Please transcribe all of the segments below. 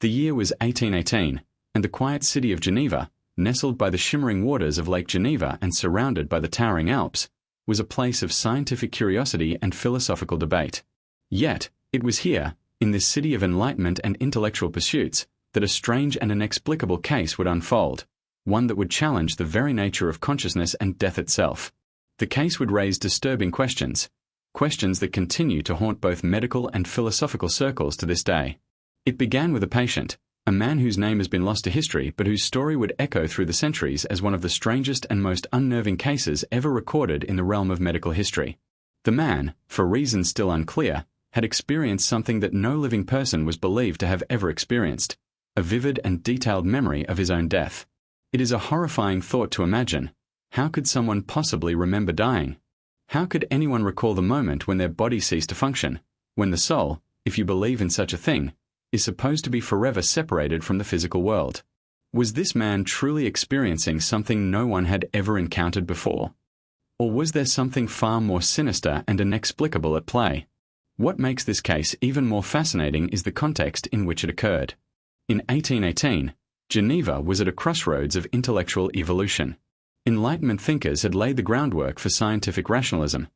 The year was 1818, and the quiet city of Geneva, nestled by the shimmering waters of Lake Geneva and surrounded by the towering Alps, was a place of scientific curiosity and philosophical debate. Yet, it was here, in this city of enlightenment and intellectual pursuits, that a strange and inexplicable case would unfold, one that would challenge the very nature of consciousness and death itself. The case would raise disturbing questions, questions that continue to haunt both medical and philosophical circles to this day. It began with a patient, a man whose name has been lost to history but whose story would echo through the centuries as one of the strangest and most unnerving cases ever recorded in the realm of medical history. The man, for reasons still unclear, had experienced something that no living person was believed to have ever experienced, a vivid and detailed memory of his own death. It is a horrifying thought to imagine. How could someone possibly remember dying? How could anyone recall the moment when their body ceased to function, when the soul, if you believe in such a thing, is supposed to be forever separated from the physical world? Was this man truly experiencing something no one had ever encountered before? Or was there something far more sinister and inexplicable at play? What makes this case even more fascinating is the context in which it occurred. In 1818, Geneva was at a crossroads of intellectual evolution. Enlightenment thinkers had laid the groundwork for scientific rationalism,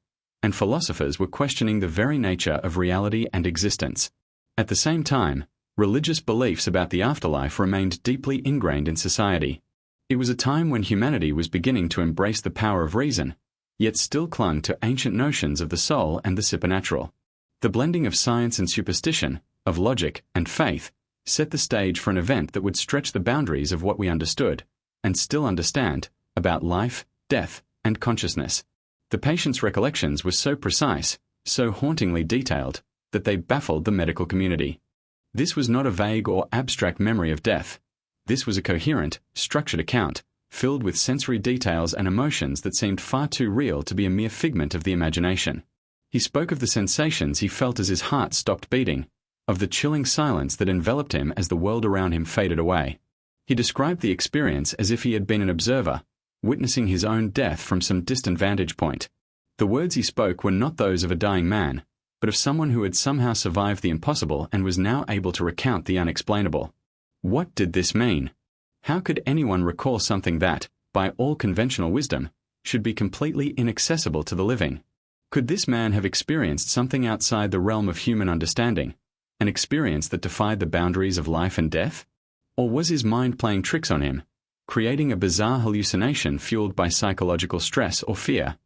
and philosophers were questioning the very nature of reality and existence. At the same time, religious beliefs about the afterlife remained deeply ingrained in society. It was a time when humanity was beginning to embrace the power of reason, yet still clung to ancient notions of the soul and the supernatural. The blending of science and superstition, of logic and faith, set the stage for an event that would stretch the boundaries of what we understood, and still understand, about life, death, and consciousness. The patient's recollections were so precise, so hauntingly detailed, that they baffled the medical community. This was not a vague or abstract memory of death. This was a coherent, structured account, filled with sensory details and emotions that seemed far too real to be a mere figment of the imagination. He spoke of the sensations he felt as his heart stopped beating, of the chilling silence that enveloped him as the world around him faded away. He described the experience as if he had been an observer, witnessing his own death from some distant vantage point. The words he spoke were not those of a dying man, but of someone who had somehow survived the impossible and was now able to recount the unexplainable. What did this mean? How could anyone recall something that, by all conventional wisdom, should be completely inaccessible to the living? Could this man have experienced something outside the realm of human understanding, an experience that defied the boundaries of life and death? Or was his mind playing tricks on him, creating a bizarre hallucination fueled by psychological stress or fear?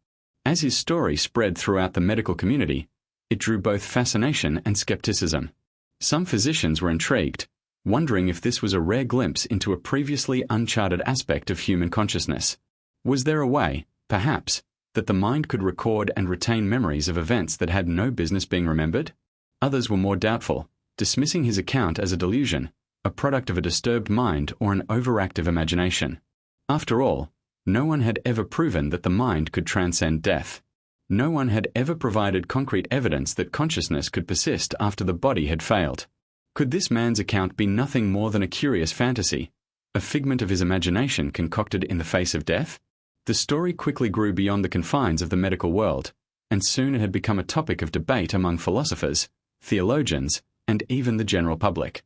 As his story spread throughout the medical community, it drew both fascination and skepticism. Some physicians were intrigued, wondering if this was a rare glimpse into a previously uncharted aspect of human consciousness. Was there a way, perhaps, that the mind could record and retain memories of events that had no business being remembered? Others were more doubtful, dismissing his account as a delusion, a product of a disturbed mind or an overactive imagination. After all, no one had ever proven that the mind could transcend death. No one had ever provided concrete evidence that consciousness could persist after the body had failed. Could this man's account be nothing more than a curious fantasy, a figment of his imagination concocted in the face of death? The story quickly grew beyond the confines of the medical world, and soon it had become a topic of debate among philosophers, theologians, and even the general public.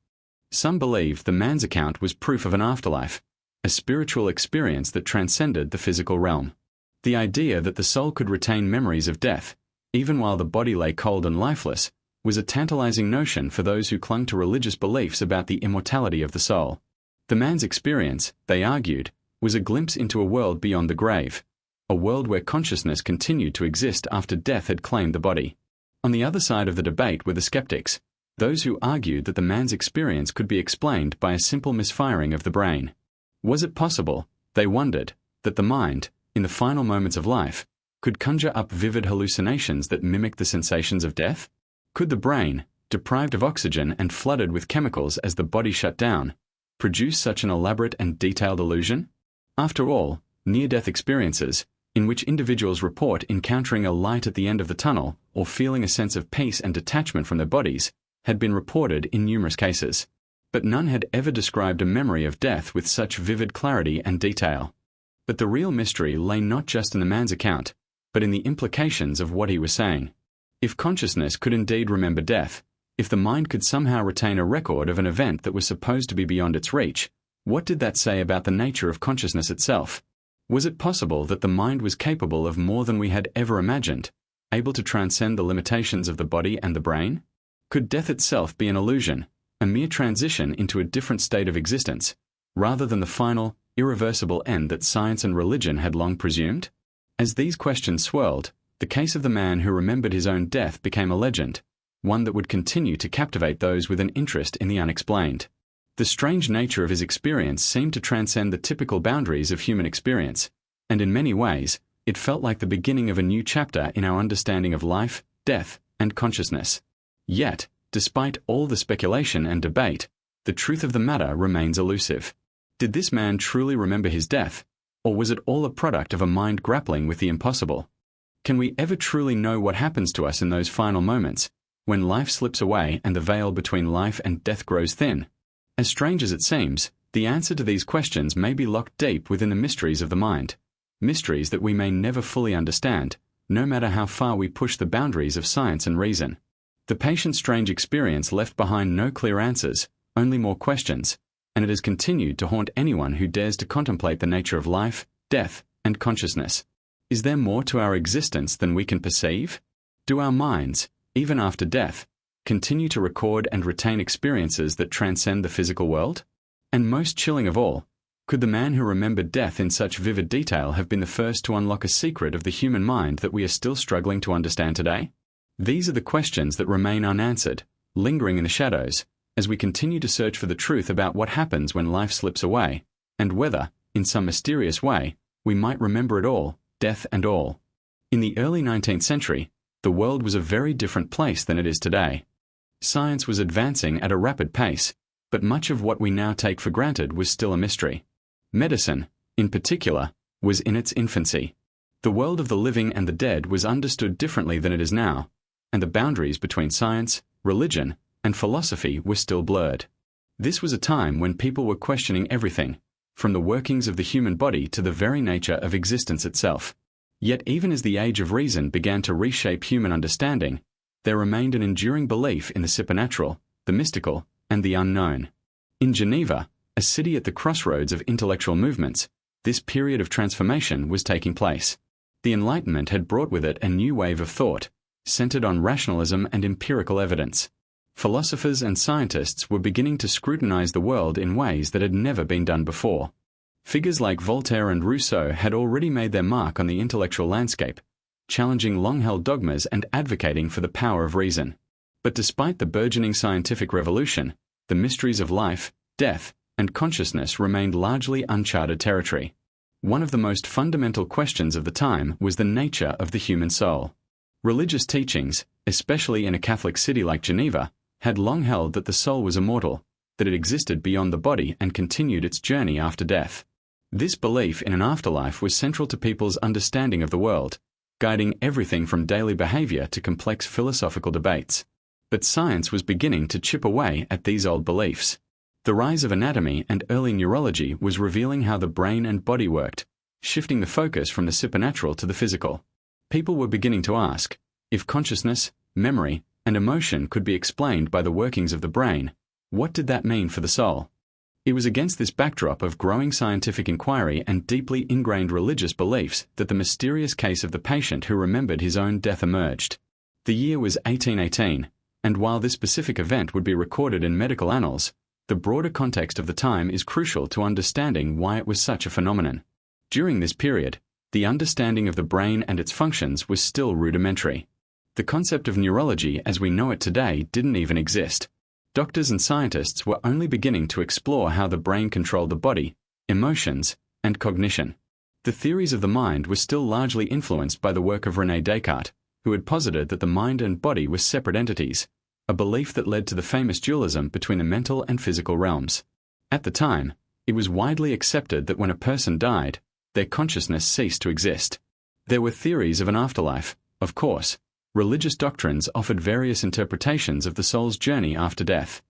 Some believed the man's account was proof of an afterlife, a spiritual experience that transcended the physical realm. The idea that the soul could retain memories of death, even while the body lay cold and lifeless, was a tantalizing notion for those who clung to religious beliefs about the immortality of the soul. The man's experience, they argued, was a glimpse into a world beyond the grave, a world where consciousness continued to exist after death had claimed the body. On the other side of the debate were the skeptics, those who argued that the man's experience could be explained by a simple misfiring of the brain. Was it possible, they wondered, that the mind, in the final moments of life, could conjure up vivid hallucinations that mimicked the sensations of death? Could the brain, deprived of oxygen and flooded with chemicals as the body shut down, produce such an elaborate and detailed illusion? After all, near-death experiences, in which individuals report encountering a light at the end of the tunnel or feeling a sense of peace and detachment from their bodies, had been reported in numerous cases. But none had ever described a memory of death with such vivid clarity and detail. But the real mystery lay not just in the man's account, but in the implications of what he was saying. If consciousness could indeed remember death, If the mind could somehow retain a record of an event that was supposed to be beyond its reach, what did that say about the nature of consciousness itself? Was it possible that the mind was capable of more than we had ever imagined, able to transcend the limitations of the body and the brain? Could death itself be an illusion, a mere transition into a different state of existence, rather than the final, irreversible end that science and religion had long presumed? As these questions swirled, the case of the man who remembered his own death became a legend, one that would continue to captivate those with an interest in the unexplained. The strange nature of his experience seemed to transcend the typical boundaries of human experience, and in many ways, it felt like the beginning of a new chapter in our understanding of life, death, and consciousness. Yet, despite all the speculation and debate, the truth of the matter remains elusive. Did this man truly remember his death, or was it all a product of a mind grappling with the impossible? Can we ever truly know what happens to us in those final moments, when life slips away and the veil between life and death grows thin? As strange as it seems, the answer to these questions may be locked deep within the mysteries of the mind, mysteries that we may never fully understand, no matter how far we push the boundaries of science and reason. The patient's strange experience left behind no clear answers, only more questions, and it has continued to haunt anyone who dares to contemplate the nature of life, death, and consciousness. Is there more to our existence than we can perceive? Do our minds, even after death, continue to record and retain experiences that transcend the physical world? And most chilling of all, could the man who remembered death in such vivid detail have been the first to unlock a secret of the human mind that we are still struggling to understand today? These are the questions that remain unanswered, lingering in the shadows, as we continue to search for the truth about what happens when life slips away, and whether, in some mysterious way, we might remember it all, death and all. In the early 19th century, the world was a very different place than it is today. Science was advancing at a rapid pace, but much of what we now take for granted was still a mystery. Medicine, in particular, was in its infancy. The world of the living and the dead was understood differently than it is now, and the boundaries between science, religion, and philosophy were still blurred. This was a time when people were questioning everything, from the workings of the human body to the very nature of existence itself. Yet even as the age of reason began to reshape human understanding, there remained an enduring belief in the supernatural, the mystical, and the unknown. In Geneva, a city at the crossroads of intellectual movements, this period of transformation was taking place. The Enlightenment had brought with it a new wave of thought, centered on rationalism and empirical evidence. Philosophers and scientists were beginning to scrutinize the world in ways that had never been done before. Figures like Voltaire and Rousseau had already made their mark on the intellectual landscape, challenging long-held dogmas and advocating for the power of reason. But despite the burgeoning scientific revolution, the mysteries of life, death, and consciousness remained largely uncharted territory. One of the most fundamental questions of the time was the nature of the human soul. Religious teachings, especially in a Catholic city like Geneva, had long held that the soul was immortal, that it existed beyond the body and continued its journey after death. This belief in an afterlife was central to people's understanding of the world, guiding everything from daily behavior to complex philosophical debates. But science was beginning to chip away at these old beliefs. The rise of anatomy and early neurology was revealing how the brain and body worked, shifting the focus from the supernatural to the physical. People were beginning to ask, if consciousness, memory, and emotion could be explained by the workings of the brain, what did that mean for the soul? It was against this backdrop of growing scientific inquiry and deeply ingrained religious beliefs that the mysterious case of the patient who remembered his own death emerged. The year was 1818, and while this specific event would be recorded in medical annals, the broader context of the time is crucial to understanding why it was such a phenomenon. During this period, the understanding of the brain and its functions was still rudimentary. The concept of neurology as we know it today didn't even exist. Doctors and scientists were only beginning to explore how the brain controlled the body, emotions, and cognition. The theories of the mind were still largely influenced by the work of René Descartes, who had posited that the mind and body were separate entities, a belief that led to the famous dualism between the mental and physical realms. At the time, it was widely accepted that when a person died, their consciousness ceased to exist. There were theories of an afterlife, of course. Religious doctrines offered various interpretations of the soul's journey after death.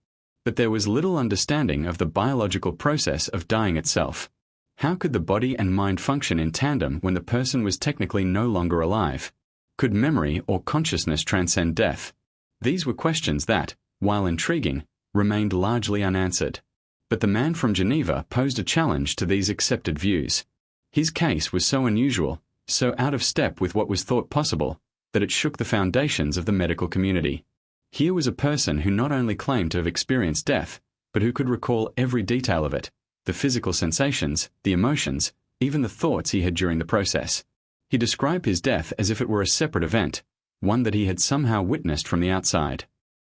But there was little understanding of the biological process of dying itself. How could the body and mind function in tandem when the person was technically no longer alive? Could memory or consciousness transcend death? These were questions that, while intriguing, remained largely unanswered. But the man from Geneva posed a challenge to these accepted views. His case was so unusual, so out of step with what was thought possible, that it shook the foundations of the medical community. Here was a person who not only claimed to have experienced death, but who could recall every detail of it, the physical sensations, the emotions, even the thoughts he had during the process. He described his death as if it were a separate event, one that he had somehow witnessed from the outside.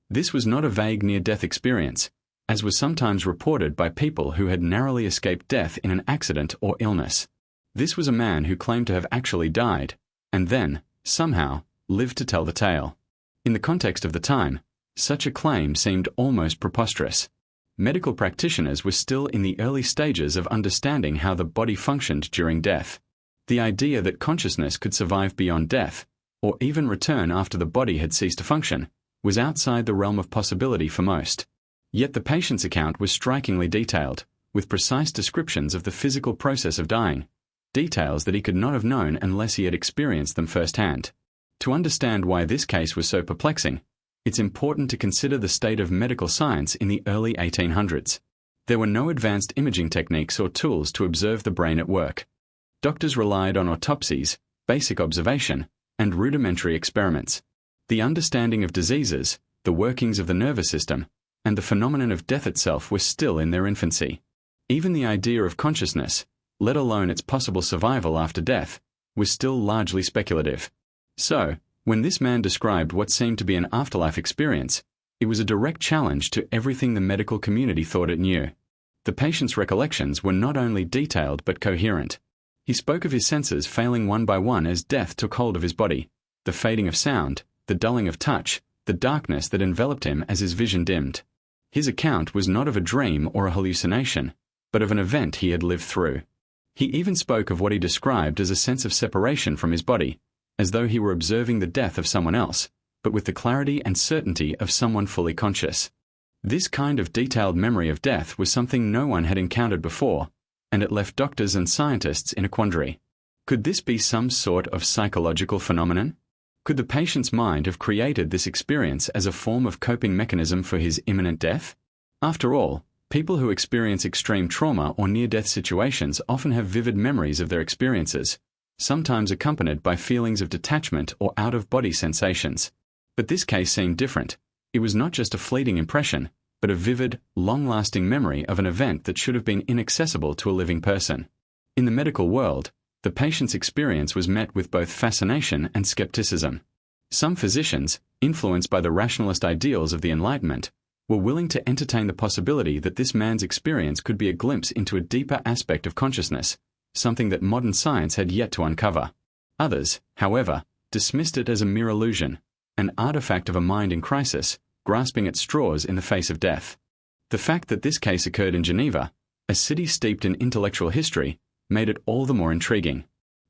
This was not a vague near-death experience, as was sometimes reported by people who had narrowly escaped death in an accident or illness. This was a man who claimed to have actually died, and then, somehow, lived to tell the tale. In the context of the time, such a claim seemed almost preposterous. Medical practitioners were still in the early stages of understanding how the body functioned during death. The idea that consciousness could survive beyond death, or even return after the body had ceased to function, was outside the realm of possibility for most. Yet the patient's account was strikingly detailed, with precise descriptions of the physical process of dying, details that he could not have known unless he had experienced them firsthand. To understand why this case was so perplexing, it's important to consider the state of medical science in the early 1800s. There were no advanced imaging techniques or tools to observe the brain at work. Doctors relied on autopsies, basic observation, and rudimentary experiments. The understanding of diseases, the workings of the nervous system, and the phenomenon of death itself were still in their infancy. Even the idea of consciousness, let alone its possible survival after death, was still largely speculative. So, when this man described what seemed to be an afterlife experience, it was a direct challenge to everything the medical community thought it knew. The patient's recollections were not only detailed but coherent. He spoke of his senses failing one by one as death took hold of his body, the fading of sound, the dulling of touch, the darkness that enveloped him as his vision dimmed. His account was not of a dream or a hallucination, but of an event he had lived through. He even spoke of what he described as a sense of separation from his body, as though he were observing the death of someone else, but with the clarity and certainty of someone fully conscious. This kind of detailed memory of death was something no one had encountered before, and it left doctors and scientists in a quandary. Could this be some sort of psychological phenomenon? Could the patient's mind have created this experience as a form of coping mechanism for his imminent death? After all, people who experience extreme trauma or near-death situations often have vivid memories of their experiences, sometimes accompanied by feelings of detachment or out-of-body sensations. But this case seemed different. It was not just a fleeting impression, but a vivid, long-lasting memory of an event that should have been inaccessible to a living person. In the medical world, the patient's experience was met with both fascination and skepticism. Some physicians, influenced by the rationalist ideals of the Enlightenment, were willing to entertain the possibility that this man's experience could be a glimpse into a deeper aspect of consciousness, something that modern science had yet to uncover. Others, however, dismissed it as a mere illusion, an artifact of a mind in crisis, grasping at straws in the face of death. The fact that this case occurred in Geneva, a city steeped in intellectual history, made it all the more intriguing.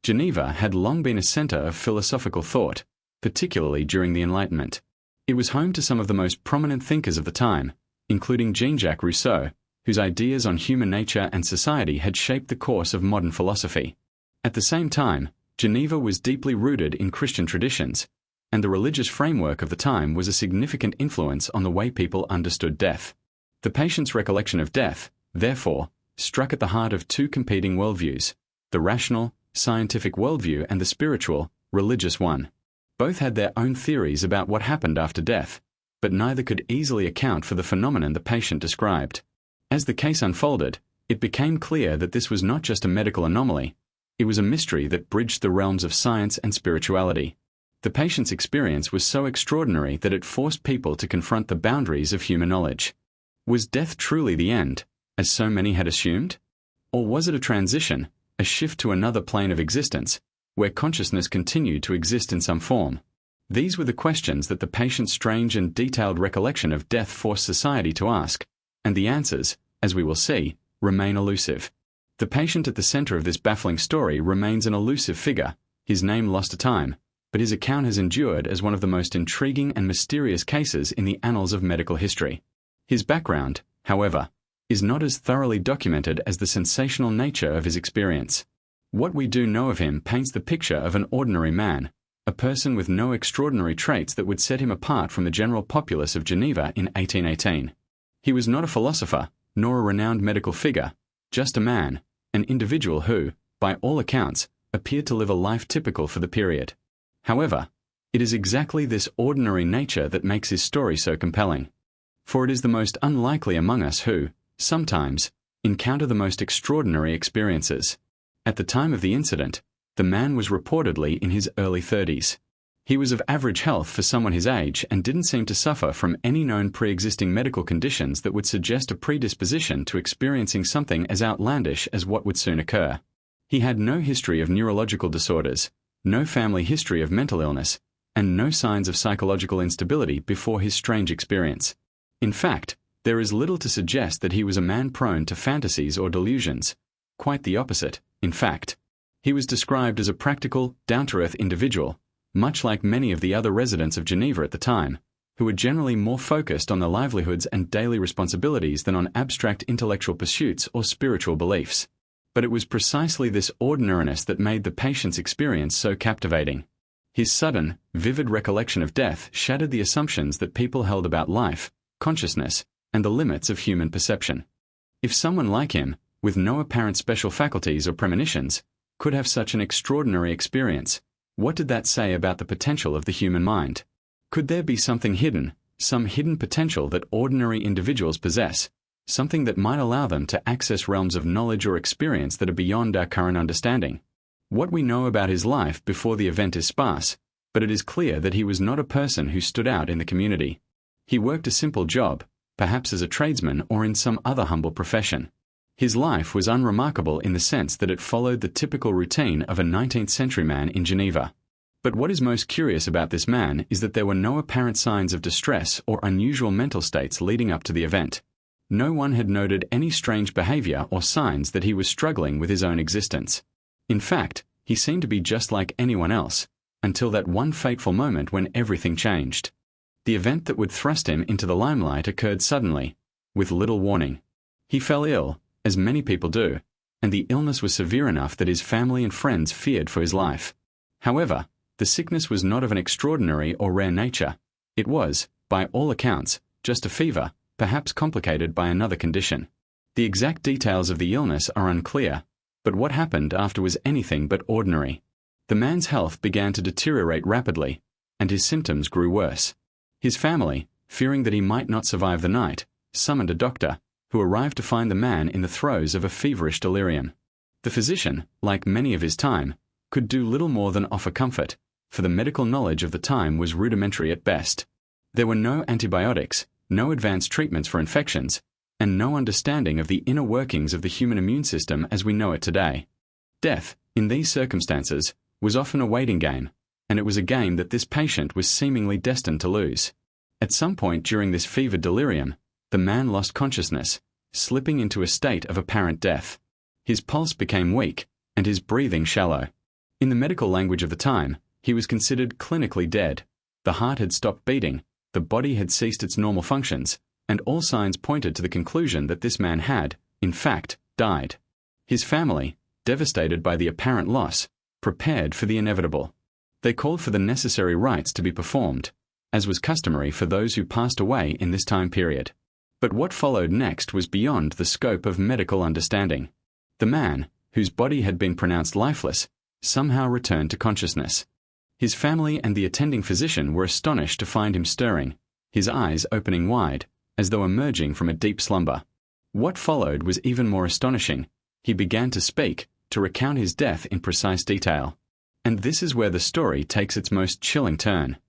Geneva had long been a center of philosophical thought, particularly during the Enlightenment. It was home to some of the most prominent thinkers of the time, including Jean-Jacques Rousseau, whose ideas on human nature and society had shaped the course of modern philosophy. At the same time, Geneva was deeply rooted in Christian traditions, and the religious framework of the time was a significant influence on the way people understood death. The patient's recollection of death, therefore, struck at the heart of two competing worldviews, the rational, scientific worldview and the spiritual, religious one. Both had their own theories about what happened after death, but neither could easily account for the phenomenon the patient described. As the case unfolded, it became clear that this was not just a medical anomaly, it was a mystery that bridged the realms of science and spirituality. The patient's experience was so extraordinary that it forced people to confront the boundaries of human knowledge. Was death truly the end, as so many had assumed? Or was it a transition, a shift to another plane of existence, where consciousness continued to exist in some form? These were the questions that the patient's strange and detailed recollection of death forced society to ask, and the answers, as we will see, remain elusive. The patient at the center of this baffling story remains an elusive figure, his name lost to time, but his account has endured as one of the most intriguing and mysterious cases in the annals of medical history. His background, however, is not as thoroughly documented as the sensational nature of his experience. What we do know of him paints the picture of an ordinary man, a person with no extraordinary traits that would set him apart from the general populace of Geneva in 1818. He was not a philosopher, nor a renowned medical figure, just a man, an individual who, by all accounts, appeared to live a life typical for the period. However, it is exactly this ordinary nature that makes his story so compelling. For it is the most unlikely among us who, sometimes, encounter the most extraordinary experiences. At the time of the incident, the man was reportedly in his early 30s. He was of average health for someone his age and didn't seem to suffer from any known pre-existing medical conditions that would suggest a predisposition to experiencing something as outlandish as what would soon occur. He had no history of neurological disorders, no family history of mental illness, and no signs of psychological instability before his strange experience. In fact, there is little to suggest that he was a man prone to fantasies or delusions. Quite the opposite, in fact. He was described as a practical, down-to-earth individual, much like many of the other residents of Geneva at the time, who were generally more focused on their livelihoods and daily responsibilities than on abstract intellectual pursuits or spiritual beliefs. But it was precisely this ordinariness that made the patient's experience so captivating. His sudden, vivid recollection of death shattered the assumptions that people held about life, consciousness, and the limits of human perception. If someone like him, with no apparent special faculties or premonitions, could have such an extraordinary experience, what did that say about the potential of the human mind? Could there be something hidden, some hidden potential that ordinary individuals possess, something that might allow them to access realms of knowledge or experience that are beyond our current understanding? What we know about his life before the event is sparse, but it is clear that he was not a person who stood out in the community. He worked a simple job, perhaps as a tradesman or in some other humble profession. His life was unremarkable in the sense that it followed the typical routine of a 19th-century man in Geneva. But what is most curious about this man is that there were no apparent signs of distress or unusual mental states leading up to the event. No one had noted any strange behavior or signs that he was struggling with his own existence. In fact, he seemed to be just like anyone else, until that one fateful moment when everything changed. The event that would thrust him into the limelight occurred suddenly, with little warning. He fell ill, as many people do, and the illness was severe enough that his family and friends feared for his life. However, the sickness was not of an extraordinary or rare nature. It was, by all accounts, just a fever, perhaps complicated by another condition. The exact details of the illness are unclear, but what happened after was anything but ordinary. The man's health began to deteriorate rapidly, and his symptoms grew worse. His family, fearing that he might not survive the night, summoned a doctor, who arrived to find the man in the throes of a feverish delirium. The physician, like many of his time, could do little more than offer comfort, for the medical knowledge of the time was rudimentary at best. There were no antibiotics, no advanced treatments for infections, and no understanding of the inner workings of the human immune system as we know it today. Death, in these circumstances, was often a waiting game, and it was a game that this patient was seemingly destined to lose. At some point during this fevered delirium, the man lost consciousness, slipping into a state of apparent death. His pulse became weak, and his breathing shallow. In the medical language of the time, he was considered clinically dead. The heart had stopped beating, the body had ceased its normal functions, and all signs pointed to the conclusion that this man had, in fact, died. His family, devastated by the apparent loss, prepared for the inevitable. They called for the necessary rites to be performed, as was customary for those who passed away in this time period. But what followed next was beyond the scope of medical understanding. The man, whose body had been pronounced lifeless, somehow returned to consciousness. His family and the attending physician were astonished to find him stirring, his eyes opening wide, as though emerging from a deep slumber. What followed was even more astonishing. He began to speak, to recount his death in precise detail. And this is where the story takes its most chilling turn.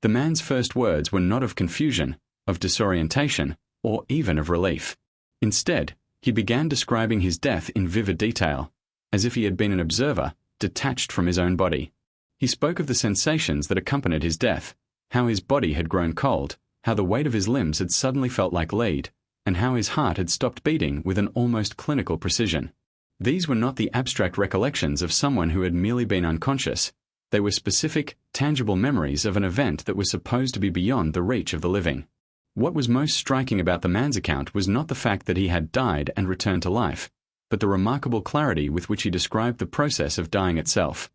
The man's first words were not of confusion, of disorientation, or even of relief. Instead, he began describing his death in vivid detail, as if he had been an observer, detached from his own body. He spoke of the sensations that accompanied his death, how his body had grown cold, how the weight of his limbs had suddenly felt like lead, and how his heart had stopped beating with an almost clinical precision. These were not the abstract recollections of someone who had merely been unconscious. They were specific, tangible memories of an event that was supposed to be beyond the reach of the living. What was most striking about the man's account was not the fact that he had died and returned to life, but the remarkable clarity with which he described the process of dying itself.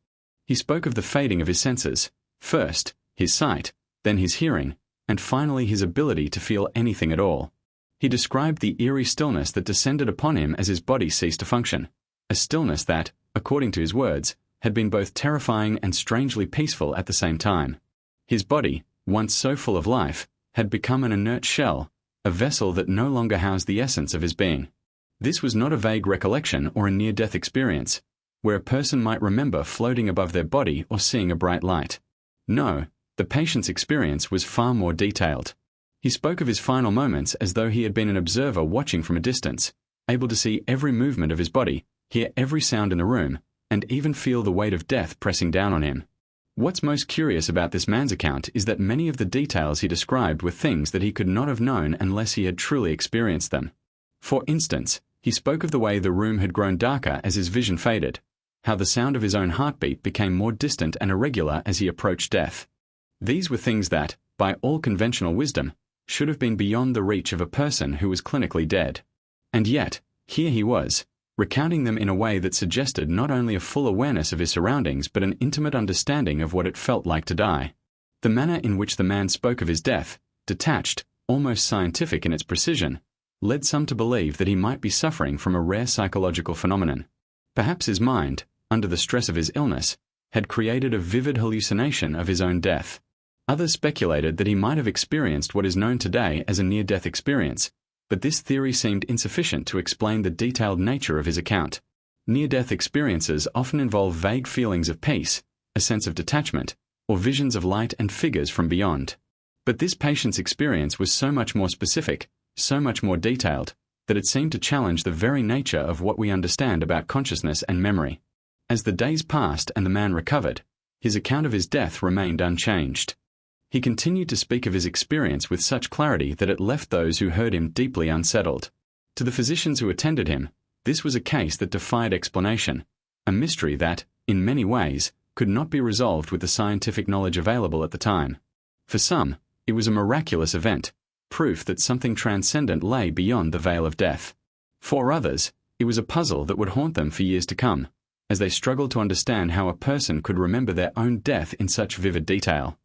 He spoke of the fading of his senses, First, his sight, then his hearing, and finally his ability to feel anything at all. He described the eerie stillness that descended upon him as his body ceased to function, a stillness that, according to his words, had been both terrifying and strangely peaceful at the same time. His body, once so full of life, had become an inert shell, a vessel that no longer housed the essence of his being. This was not a vague recollection or a near-death experience, where a person might remember floating above their body or seeing a bright light. No, the patient's experience was far more detailed. He spoke of his final moments as though he had been an observer watching from a distance, able to see every movement of his body, hear every sound in the room, and even feel the weight of death pressing down on him. What's most curious about this man's account is that many of the details he described were things that he could not have known unless he had truly experienced them. For instance, he spoke of the way the room had grown darker as his vision faded, how the sound of his own heartbeat became more distant and irregular as he approached death. These were things that, by all conventional wisdom, should have been beyond the reach of a person who was clinically dead. And yet, here he was, recounting them in a way that suggested not only a full awareness of his surroundings but an intimate understanding of what it felt like to die. The manner in which the man spoke of his death, detached, almost scientific in its precision, led some to believe that he might be suffering from a rare psychological phenomenon. Perhaps his mind, under the stress of his illness, had created a vivid hallucination of his own death. Others speculated that he might have experienced what is known today as a near-death experience, but this theory seemed insufficient to explain the detailed nature of his account. Near-death experiences often involve vague feelings of peace, a sense of detachment, or visions of light and figures from beyond. But this patient's experience was so much more specific, so much more detailed, that it seemed to challenge the very nature of what we understand about consciousness and memory. As the days passed and the man recovered, his account of his death remained unchanged. He continued to speak of his experience with such clarity that it left those who heard him deeply unsettled. To the physicians who attended him, this was a case that defied explanation, a mystery that, in many ways, could not be resolved with the scientific knowledge available at the time. For some, it was a miraculous event, proof that something transcendent lay beyond the veil of death. For others, it was a puzzle that would haunt them for years to come, as they struggled to understand how a person could remember their own death in such vivid detail.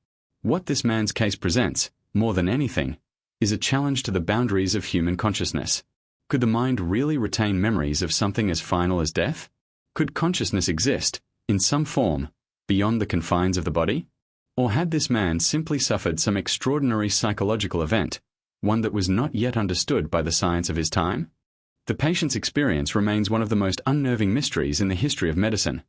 What this man's case presents, more than anything, is a challenge to the boundaries of human consciousness. Could the mind really retain memories of something as final as death? Could consciousness exist, in some form, beyond the confines of the body? Or had this man simply suffered some extraordinary psychological event, one that was not yet understood by the science of his time? The patient's experience remains one of the most unnerving mysteries in the history of medicine,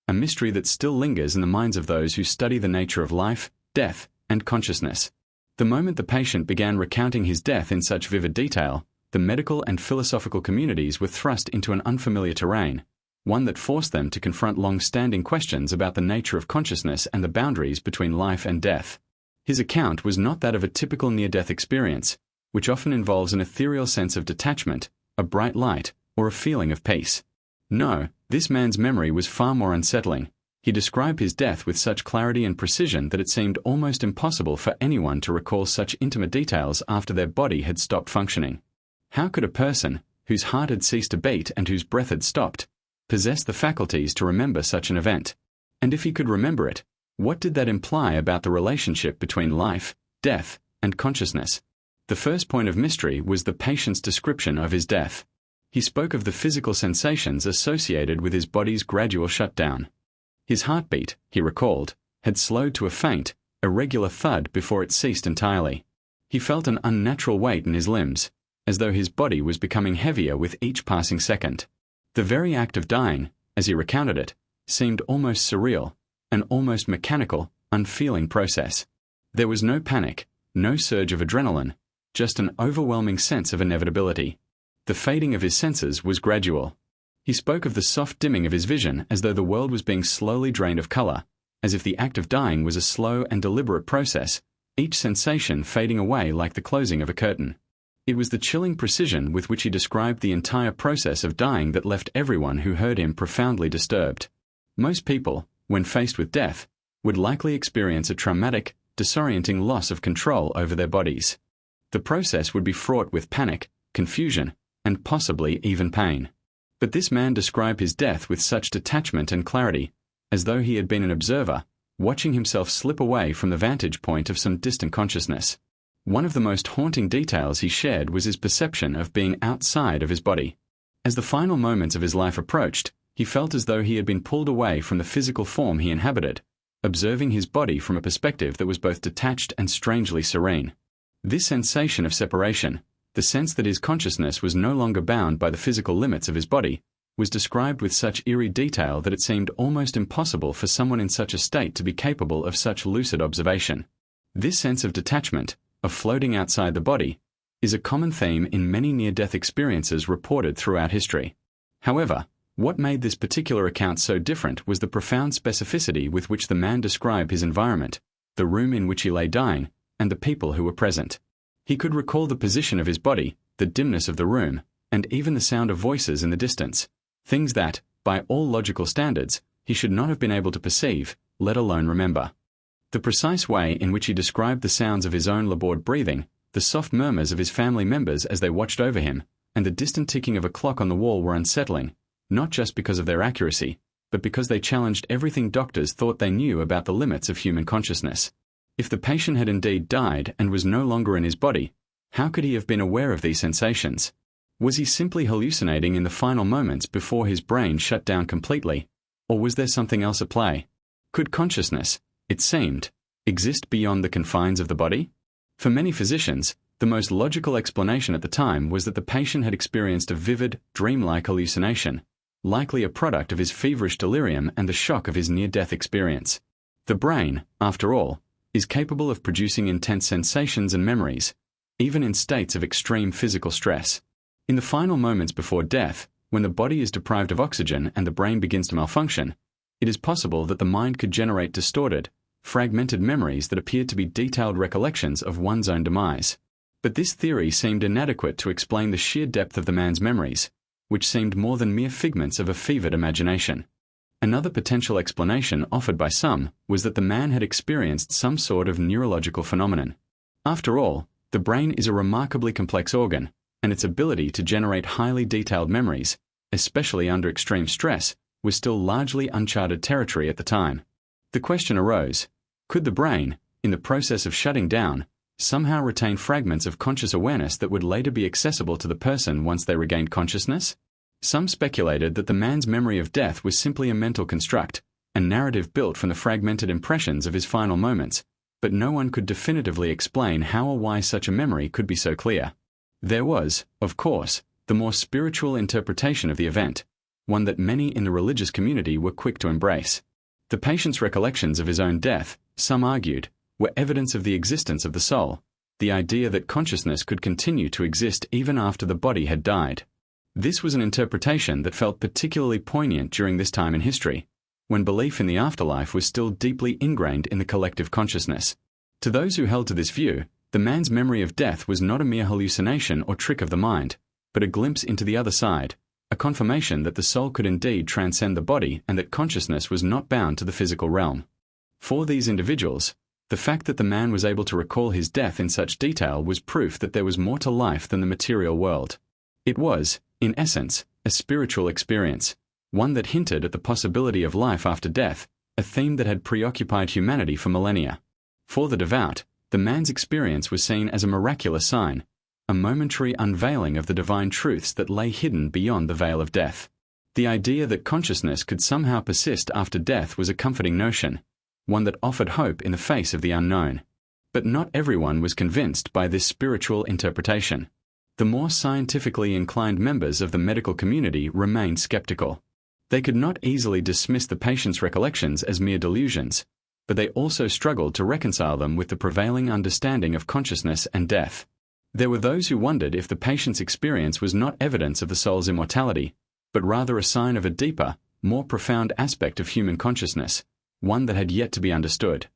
a mystery that still lingers in the minds of those who study the nature of life, death, and consciousness. The moment the patient began recounting his death in such vivid detail, the medical and philosophical communities were thrust into an unfamiliar terrain, one that forced them to confront long-standing questions about the nature of consciousness and the boundaries between life and death. His account was not that of a typical near-death experience, which often involves an ethereal sense of detachment, a bright light, or a feeling of peace. No, this man's memory was far more unsettling. He described his death with such clarity and precision that it seemed almost impossible for anyone to recall such intimate details after their body had stopped functioning. How could a person, whose heart had ceased to beat and whose breath had stopped, possess the faculties to remember such an event? And if he could remember it, what did that imply about the relationship between life, death, and consciousness? The first point of mystery was the patient's description of his death. He spoke of the physical sensations associated with his body's gradual shutdown. His heartbeat, he recalled, had slowed to a faint, irregular thud before it ceased entirely. He felt an unnatural weight in his limbs, as though his body was becoming heavier with each passing second. The very act of dying, as he recounted it, seemed almost surreal, an almost mechanical, unfeeling process. There was no panic, no surge of adrenaline, just an overwhelming sense of inevitability. The fading of his senses was gradual. He spoke of the soft dimming of his vision as though the world was being slowly drained of color, as if the act of dying was a slow and deliberate process, each sensation fading away like the closing of a curtain. It was the chilling precision with which he described the entire process of dying that left everyone who heard him profoundly disturbed. Most people, when faced with death, would likely experience a traumatic, disorienting loss of control over their bodies. The process would be fraught with panic, confusion, and possibly even pain. But this man described his death with such detachment and clarity, as though he had been an observer, watching himself slip away from the vantage point of some distant consciousness. One of the most haunting details he shared was his perception of being outside of his body. As the final moments of his life approached, he felt as though he had been pulled away from the physical form he inhabited, observing his body from a perspective that was both detached and strangely serene. This sensation of separation, the sense that his consciousness was no longer bound by the physical limits of his body, was described with such eerie detail that it seemed almost impossible for someone in such a state to be capable of such lucid observation. This sense of detachment, of floating outside the body, is a common theme in many near-death experiences reported throughout history. However, what made this particular account so different was the profound specificity with which the man described his environment, the room in which he lay dying, and the people who were present. He could recall the position of his body, the dimness of the room, and even the sound of voices in the distance, things that, by all logical standards, he should not have been able to perceive, let alone remember. The precise way in which he described the sounds of his own labored breathing, the soft murmurs of his family members as they watched over him, and the distant ticking of a clock on the wall were unsettling, not just because of their accuracy, but because they challenged everything doctors thought they knew about the limits of human consciousness. If the patient had indeed died and was no longer in his body, how could he have been aware of these sensations? Was he simply hallucinating in the final moments before his brain shut down completely, or was there something else at play? Could consciousness, it seemed, exist beyond the confines of the body? For many physicians, the most logical explanation at the time was that the patient had experienced a vivid, dreamlike hallucination, likely a product of his feverish delirium and the shock of his near-death experience. The brain, after all, is capable of producing intense sensations and memories, even in states of extreme physical stress. In the final moments before death, when the body is deprived of oxygen and the brain begins to malfunction, it is possible that the mind could generate distorted, fragmented memories that appeared to be detailed recollections of one's own demise. But this theory seemed inadequate to explain the sheer depth of the man's memories, which seemed more than mere figments of a fevered imagination. Another potential explanation offered by some was that the man had experienced some sort of neurological phenomenon. After all, the brain is a remarkably complex organ, and its ability to generate highly detailed memories, especially under extreme stress, was still largely uncharted territory at the time. The question arose, could the brain, in the process of shutting down, somehow retain fragments of conscious awareness that would later be accessible to the person once they regained consciousness? Some speculated that the man's memory of death was simply a mental construct, a narrative built from the fragmented impressions of his final moments, but no one could definitively explain how or why such a memory could be so clear. There was, of course, the more spiritual interpretation of the event, one that many in the religious community were quick to embrace. The patient's recollections of his own death, some argued, were evidence of the existence of the soul, the idea that consciousness could continue to exist even after the body had died. This was an interpretation that felt particularly poignant during this time in history, when belief in the afterlife was still deeply ingrained in the collective consciousness. To those who held to this view, the man's memory of death was not a mere hallucination or trick of the mind, but a glimpse into the other side, a confirmation that the soul could indeed transcend the body and that consciousness was not bound to the physical realm. For these individuals, the fact that the man was able to recall his death in such detail was proof that there was more to life than the material world. It was, in essence, a spiritual experience, one that hinted at the possibility of life after death, a theme that had preoccupied humanity for millennia. For the devout, the man's experience was seen as a miraculous sign, a momentary unveiling of the divine truths that lay hidden beyond the veil of death. The idea that consciousness could somehow persist after death was a comforting notion, one that offered hope in the face of the unknown. But not everyone was convinced by this spiritual interpretation. The more scientifically inclined members of the medical community remained skeptical. They could not easily dismiss the patient's recollections as mere delusions, but they also struggled to reconcile them with the prevailing understanding of consciousness and death. There were those who wondered if the patient's experience was not evidence of the soul's immortality, but rather a sign of a deeper, more profound aspect of human consciousness, one that had yet to be understood.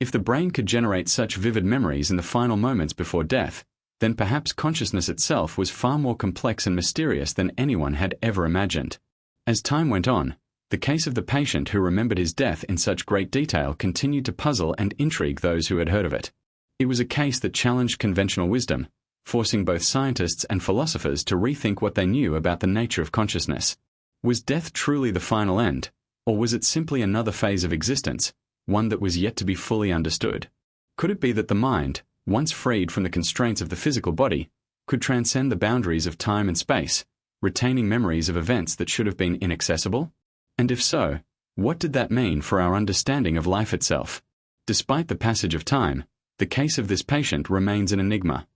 If the brain could generate such vivid memories in the final moments before death, then perhaps consciousness itself was far more complex and mysterious than anyone had ever imagined. As time went on, the case of the patient who remembered his death in such great detail continued to puzzle and intrigue those who had heard of it. It was a case that challenged conventional wisdom, forcing both scientists and philosophers to rethink what they knew about the nature of consciousness. Was death truly the final end, or was it simply another phase of existence, one that was yet to be fully understood. Could it be that the mind, once freed from the constraints of the physical body, could transcend the boundaries of time and space, retaining memories of events that should have been inaccessible? And if so, what did that mean for our understanding of life itself? Despite the passage of time, the case of this patient remains an enigma.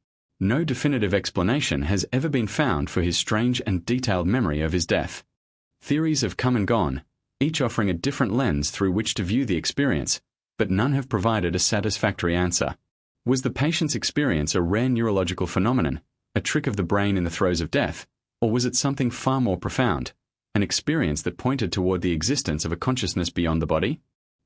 No definitive explanation has ever been found for his strange and detailed memory of his death. Theories have come and gone, each offering a different lens through which to view the experience, but none have provided a satisfactory answer. Was the patient's experience a rare neurological phenomenon, a trick of the brain in the throes of death, or was it something far more profound, an experience that pointed toward the existence of a consciousness beyond the body?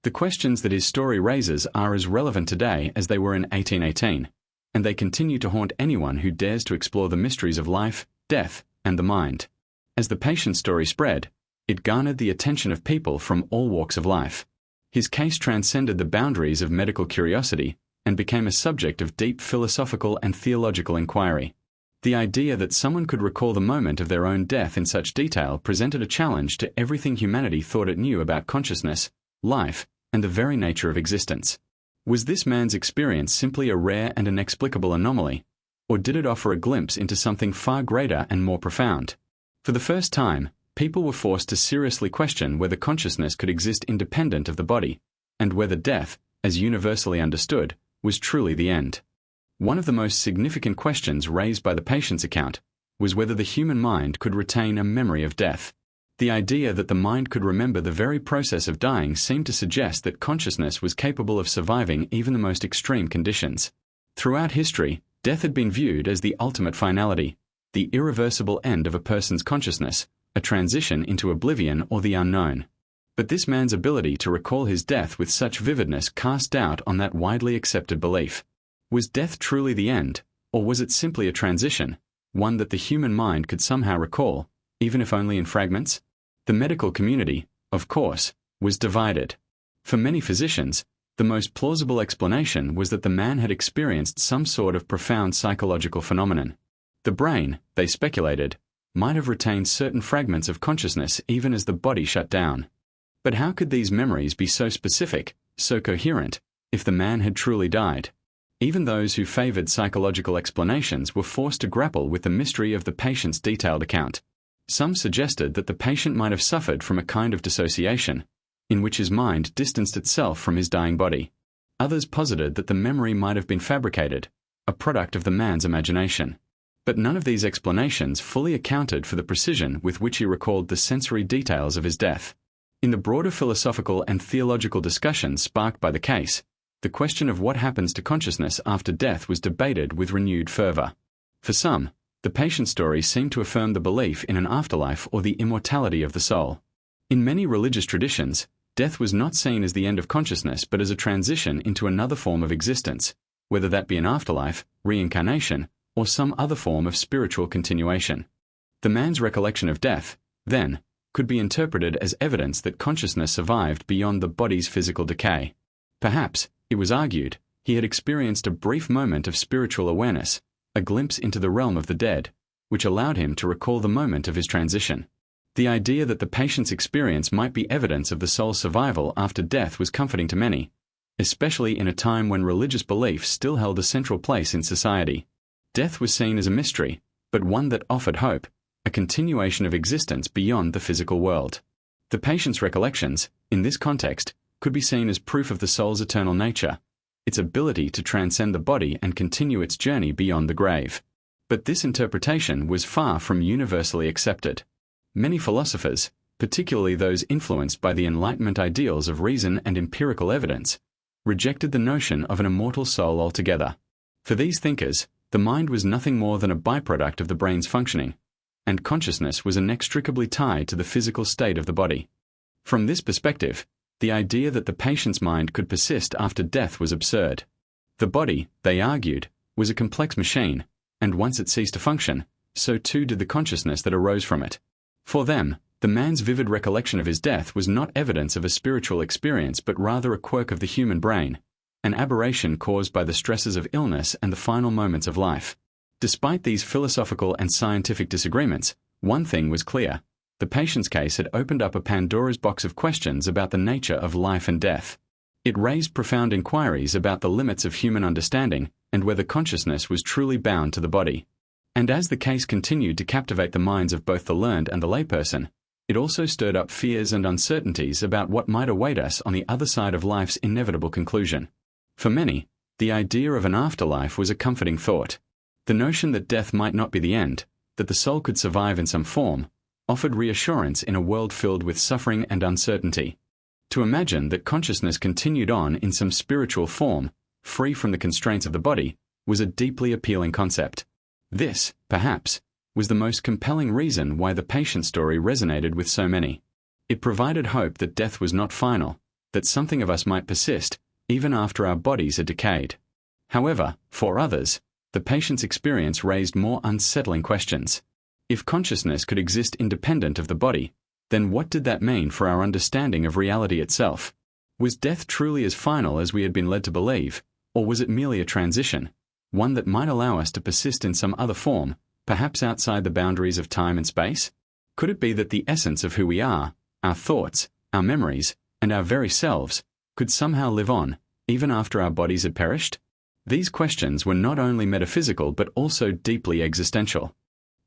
The questions that his story raises are as relevant today as they were in 1818, and they continue to haunt anyone who dares to explore the mysteries of life, death, and the mind. As the patient's story spread, it garnered the attention of people from all walks of life. His case transcended the boundaries of medical curiosity and became a subject of deep philosophical and theological inquiry. The idea that someone could recall the moment of their own death in such detail presented a challenge to everything humanity thought it knew about consciousness, life, and the very nature of existence. Was this man's experience simply a rare and inexplicable anomaly, or did it offer a glimpse into something far greater and more profound? For the first time, people were forced to seriously question whether consciousness could exist independent of the body, and whether death, as universally understood, was truly the end. One of the most significant questions raised by the patient's account was whether the human mind could retain a memory of death. The idea that the mind could remember the very process of dying seemed to suggest that consciousness was capable of surviving even the most extreme conditions. Throughout history, death had been viewed as the ultimate finality, the irreversible end of a person's consciousness, a transition into oblivion or the unknown. But this man's ability to recall his death with such vividness cast doubt on that widely accepted belief. Was death truly the end, or was it simply a transition, one that the human mind could somehow recall, even if only in fragments? The medical community, of course, was divided. For many physicians, the most plausible explanation was that the man had experienced some sort of profound psychological phenomenon. The brain, they speculated, might have retained certain fragments of consciousness even as the body shut down. But how could these memories be so specific, so coherent, if the man had truly died? Even those who favored psychological explanations were forced to grapple with the mystery of the patient's detailed account. Some suggested that the patient might have suffered from a kind of dissociation, in which his mind distanced itself from his dying body. Others posited that the memory might have been fabricated, a product of the man's imagination. But none of these explanations fully accounted for the precision with which he recalled the sensory details of his death. In the broader philosophical and theological discussions sparked by the case, the question of what happens to consciousness after death was debated with renewed fervor. For some, the patient's story seemed to affirm the belief in an afterlife or the immortality of the soul. In many religious traditions, death was not seen as the end of consciousness but as a transition into another form of existence, whether that be an afterlife, reincarnation, or some other form of spiritual continuation. The man's recollection of death, then, could be interpreted as evidence that consciousness survived beyond the body's physical decay. Perhaps, it was argued, he had experienced a brief moment of spiritual awareness, a glimpse into the realm of the dead, which allowed him to recall the moment of his transition. The idea that the patient's experience might be evidence of the soul's survival after death was comforting to many, especially in a time when religious belief still held a central place in society. Death was seen as a mystery, but one that offered hope, a continuation of existence beyond the physical world. The patient's recollections, in this context, could be seen as proof of the soul's eternal nature, its ability to transcend the body and continue its journey beyond the grave. But this interpretation was far from universally accepted. Many philosophers, particularly those influenced by the Enlightenment ideals of reason and empirical evidence, rejected the notion of an immortal soul altogether. For these thinkers, the mind was nothing more than a byproduct of the brain's functioning, and consciousness was inextricably tied to the physical state of the body. From this perspective, the idea that the patient's mind could persist after death was absurd. The body, they argued, was a complex machine, and once it ceased to function, so too did the consciousness that arose from it. For them, the man's vivid recollection of his death was not evidence of a spiritual experience but rather a quirk of the human brain, an aberration caused by the stresses of illness and the final moments of life. Despite these philosophical and scientific disagreements, one thing was clear. The patient's case had opened up a Pandora's box of questions about the nature of life and death. It raised profound inquiries about the limits of human understanding and whether consciousness was truly bound to the body. And as the case continued to captivate the minds of both the learned and the layperson, it also stirred up fears and uncertainties about what might await us on the other side of life's inevitable conclusion. For many, the idea of an afterlife was a comforting thought. The notion that death might not be the end, that the soul could survive in some form, offered reassurance in a world filled with suffering and uncertainty. To imagine that consciousness continued on in some spiritual form, free from the constraints of the body, was a deeply appealing concept. This, perhaps, was the most compelling reason why the patient story resonated with so many. It provided hope that death was not final, that something of us might persist, even after our bodies had decayed. However, for others, the patient's experience raised more unsettling questions. If consciousness could exist independent of the body, then what did that mean for our understanding of reality itself? Was death truly as final as we had been led to believe, or was it merely a transition, one that might allow us to persist in some other form, perhaps outside the boundaries of time and space? Could it be that the essence of who we are, our thoughts, our memories, and our very selves, could somehow live on, even after our bodies had perished? These questions were not only metaphysical but also deeply existential.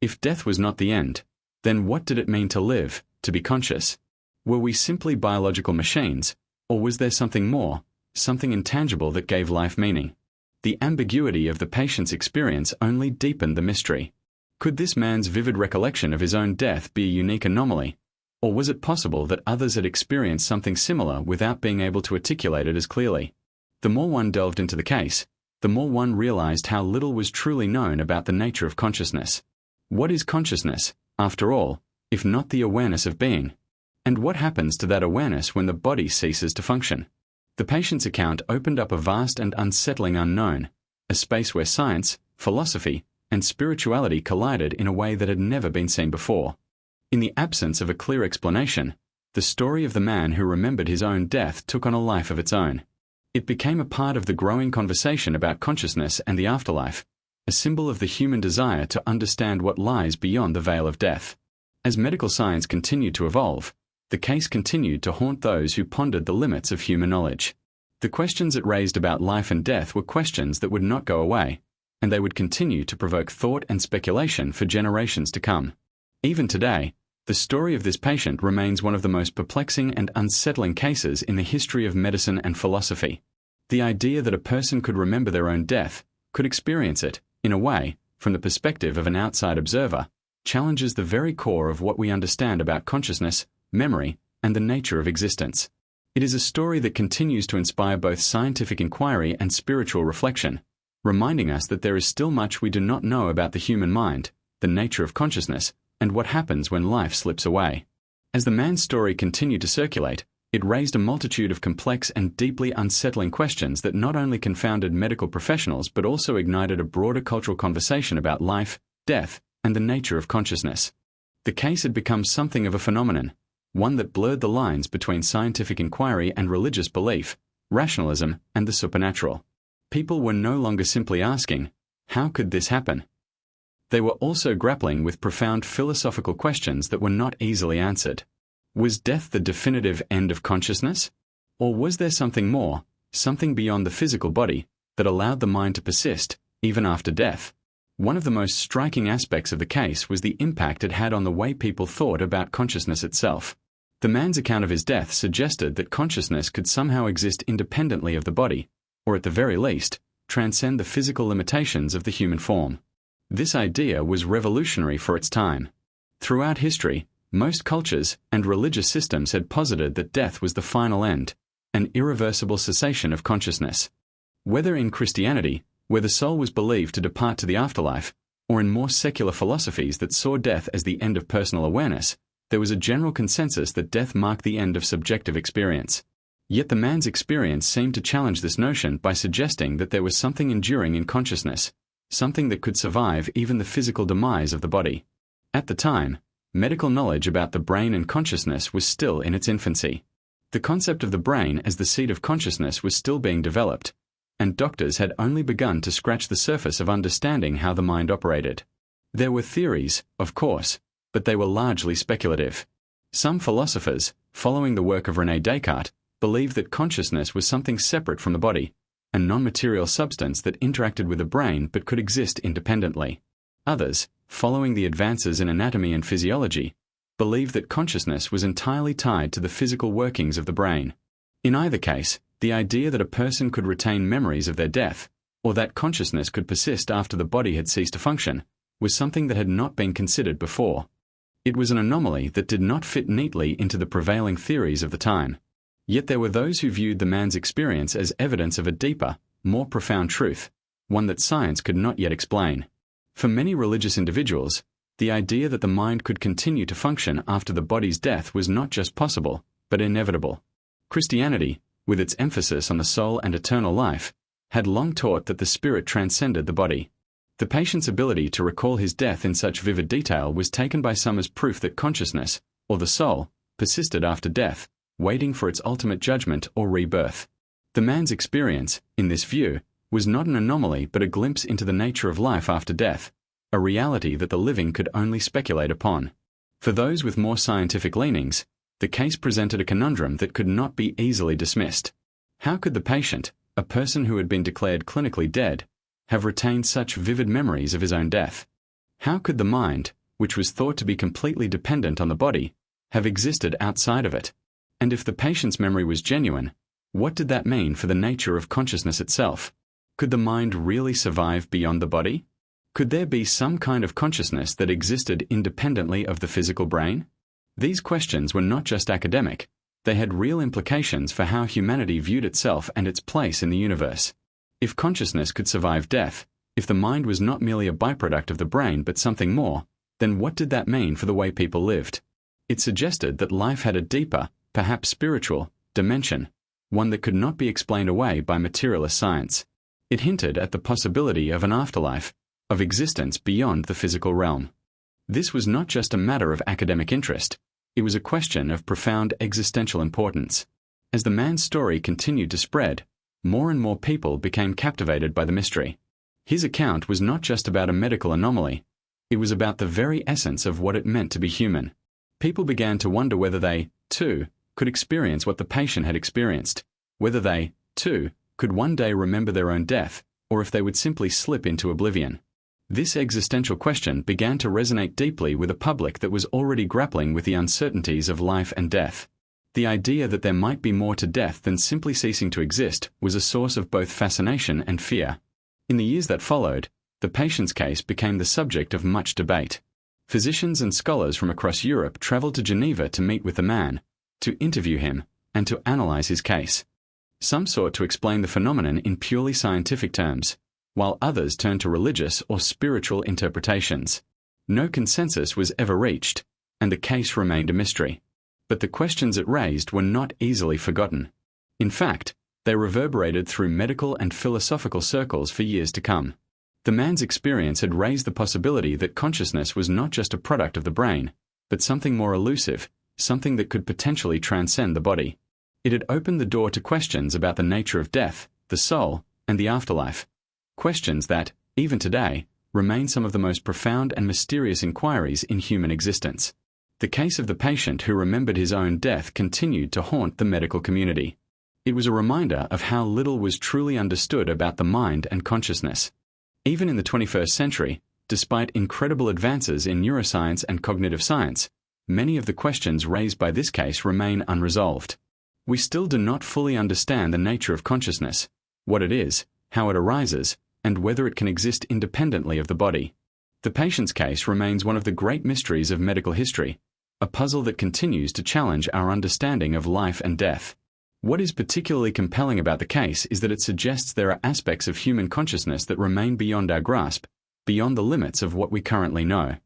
If death was not the end, then what did it mean to live, to be conscious? Were we simply biological machines, or was there something more, something intangible that gave life meaning? The ambiguity of the patient's experience only deepened the mystery. Could this man's vivid recollection of his own death be a unique anomaly? Or was it possible that others had experienced something similar without being able to articulate it as clearly? The more one delved into the case, the more one realized how little was truly known about the nature of consciousness. What is consciousness, after all, if not the awareness of being? And what happens to that awareness when the body ceases to function? The patient's account opened up a vast and unsettling unknown, a space where science, philosophy, and spirituality collided in a way that had never been seen before. In the absence of a clear explanation, the story of the man who remembered his own death took on a life of its own. It became a part of the growing conversation about consciousness and the afterlife, a symbol of the human desire to understand what lies beyond the veil of death. As medical science continued to evolve, the case continued to haunt those who pondered the limits of human knowledge. The questions it raised about life and death were questions that would not go away, and they would continue to provoke thought and speculation for generations to come. Even today, the story of this patient remains one of the most perplexing and unsettling cases in the history of medicine and philosophy. The idea that a person could remember their own death, could experience it, in a way, from the perspective of an outside observer, challenges the very core of what we understand about consciousness, memory, and the nature of existence. It is a story that continues to inspire both scientific inquiry and spiritual reflection, reminding us that there is still much we do not know about the human mind, the nature of consciousness, and what happens when life slips away. As the man's story continued to circulate, it raised a multitude of complex and deeply unsettling questions that not only confounded medical professionals but also ignited a broader cultural conversation about life, death, and the nature of consciousness. The case had become something of a phenomenon, one that blurred the lines between scientific inquiry and religious belief, rationalism, and the supernatural. People were no longer simply asking, how could this happen? They were also grappling with profound philosophical questions that were not easily answered. Was death the definitive end of consciousness? Or was there something more, something beyond the physical body, that allowed the mind to persist, even after death? One of the most striking aspects of the case was the impact it had on the way people thought about consciousness itself. The man's account of his death suggested that consciousness could somehow exist independently of the body, or at the very least, transcend the physical limitations of the human form. This idea was revolutionary for its time. Throughout history, most cultures and religious systems had posited that death was the final end, an irreversible cessation of consciousness. Whether in Christianity, where the soul was believed to depart to the afterlife, or in more secular philosophies that saw death as the end of personal awareness, there was a general consensus that death marked the end of subjective experience. Yet the man's experience seemed to challenge this notion by suggesting that there was something enduring in consciousness, something that could survive even the physical demise of the body. At the time, medical knowledge about the brain and consciousness was still in its infancy. The concept of the brain as the seat of consciousness was still being developed, and doctors had only begun to scratch the surface of understanding how the mind operated. There were theories, of course, but they were largely speculative. Some philosophers, following the work of René Descartes, believed that consciousness was something separate from the body, a non-material substance that interacted with the brain but could exist independently. Others, following the advances in anatomy and physiology, believed that consciousness was entirely tied to the physical workings of the brain. In either case, the idea that a person could retain memories of their death, or that consciousness could persist after the body had ceased to function, was something that had not been considered before. It was an anomaly that did not fit neatly into the prevailing theories of the time. Yet there were those who viewed the man's experience as evidence of a deeper, more profound truth, one that science could not yet explain. For many religious individuals, the idea that the mind could continue to function after the body's death was not just possible, but inevitable. Christianity, with its emphasis on the soul and eternal life, had long taught that the spirit transcended the body. The patient's ability to recall his death in such vivid detail was taken by some as proof that consciousness, or the soul, persisted after death, waiting for its ultimate judgment or rebirth. The man's experience, in this view, was not an anomaly but a glimpse into the nature of life after death, a reality that the living could only speculate upon. For those with more scientific leanings, the case presented a conundrum that could not be easily dismissed. How could the patient, a person who had been declared clinically dead, have retained such vivid memories of his own death? How could the mind, which was thought to be completely dependent on the body, have existed outside of it? And if the patient's memory was genuine, what did that mean for the nature of consciousness itself? Could the mind really survive beyond the body? Could there be some kind of consciousness that existed independently of the physical brain? These questions were not just academic, they had real implications for how humanity viewed itself and its place in the universe. If consciousness could survive death, if the mind was not merely a byproduct of the brain but something more, then what did that mean for the way people lived? It suggested that life had a deeper, perhaps spiritual, dimension, one that could not be explained away by materialist science. It hinted at the possibility of an afterlife, of existence beyond the physical realm. This was not just a matter of academic interest, it was a question of profound existential importance. As the man's story continued to spread, more and more people became captivated by the mystery. His account was not just about a medical anomaly, it was about the very essence of what it meant to be human. People began to wonder whether they, too, could experience what the patient had experienced, whether they, too, could one day remember their own death, or if they would simply slip into oblivion. This existential question began to resonate deeply with a public that was already grappling with the uncertainties of life and death. The idea that there might be more to death than simply ceasing to exist was a source of both fascination and fear. In the years that followed, the patient's case became the subject of much debate. Physicians and scholars from across Europe traveled to Geneva to meet with the man, to interview him, and to analyze his case. Some sought to explain the phenomenon in purely scientific terms, while others turned to religious or spiritual interpretations. No consensus was ever reached, and the case remained a mystery. But the questions it raised were not easily forgotten. In fact, they reverberated through medical and philosophical circles for years to come. The man's experience had raised the possibility that consciousness was not just a product of the brain, but something more elusive, something that could potentially transcend the body. It had opened the door to questions about the nature of death, the soul, and the afterlife. Questions that, even today, remain some of the most profound and mysterious inquiries in human existence. The case of the patient who remembered his own death continued to haunt the medical community. It was a reminder of how little was truly understood about the mind and consciousness. Even in the 21st century, despite incredible advances in neuroscience and cognitive science, many of the questions raised by this case remain unresolved. We still do not fully understand the nature of consciousness, what it is, how it arises, and whether it can exist independently of the body. The patient's case remains one of the great mysteries of medical history, a puzzle that continues to challenge our understanding of life and death. What is particularly compelling about the case is that it suggests there are aspects of human consciousness that remain beyond our grasp, beyond the limits of what we currently know.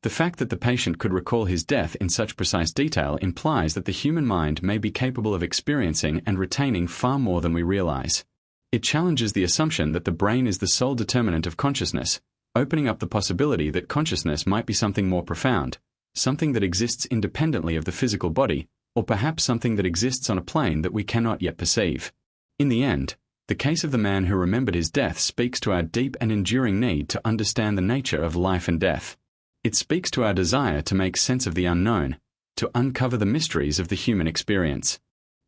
The fact that the patient could recall his death in such precise detail implies that the human mind may be capable of experiencing and retaining far more than we realize. It challenges the assumption that the brain is the sole determinant of consciousness, opening up the possibility that consciousness might be something more profound, something that exists independently of the physical body, or perhaps something that exists on a plane that we cannot yet perceive. In the end, the case of the man who remembered his death speaks to our deep and enduring need to understand the nature of life and death. It speaks to our desire to make sense of the unknown, to uncover the mysteries of the human experience.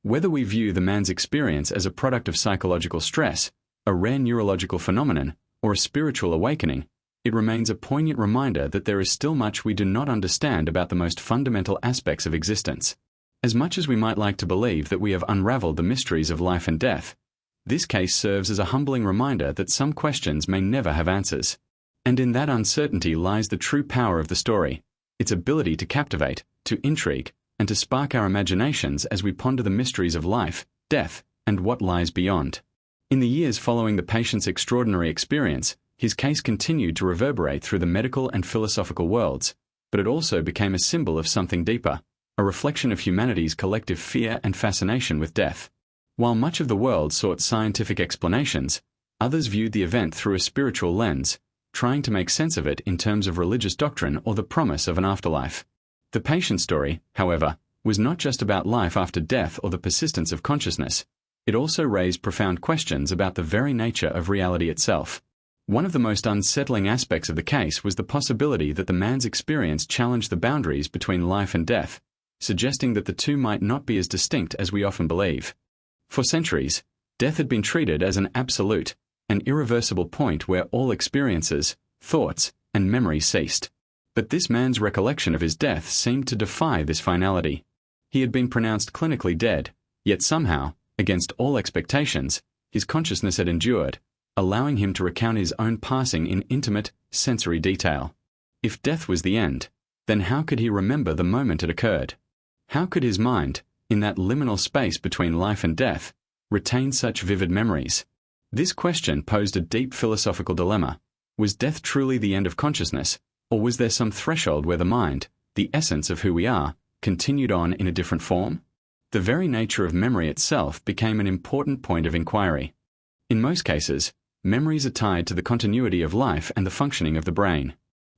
Whether we view the man's experience as a product of psychological stress, a rare neurological phenomenon, or a spiritual awakening, it remains a poignant reminder that there is still much we do not understand about the most fundamental aspects of existence. As much as we might like to believe that we have unraveled the mysteries of life and death, this case serves as a humbling reminder that some questions may never have answers. And in that uncertainty lies the true power of the story, its ability to captivate, to intrigue, and to spark our imaginations as we ponder the mysteries of life, death, and what lies beyond. In the years following the patient's extraordinary experience, his case continued to reverberate through the medical and philosophical worlds, but it also became a symbol of something deeper, a reflection of humanity's collective fear and fascination with death. While much of the world sought scientific explanations, others viewed the event through a spiritual lens, trying to make sense of it in terms of religious doctrine or the promise of an afterlife. The patient story, however, was not just about life after death or the persistence of consciousness. It also raised profound questions about the very nature of reality itself. One of the most unsettling aspects of the case was the possibility that the man's experience challenged the boundaries between life and death, suggesting that the two might not be as distinct as we often believe. For centuries, death had been treated as an absolute, an irreversible point where all experiences, thoughts, and memories ceased. But this man's recollection of his death seemed to defy this finality. He had been pronounced clinically dead, yet somehow, against all expectations, his consciousness had endured, allowing him to recount his own passing in intimate, sensory detail. If death was the end, then how could he remember the moment it occurred? How could his mind, in that liminal space between life and death, retain such vivid memories? This question posed a deep philosophical dilemma. Was death truly the end of consciousness, or was there some threshold where the mind, the essence of who we are, continued on in a different form? The very nature of memory itself became an important point of inquiry. In most cases, memories are tied to the continuity of life and the functioning of the brain.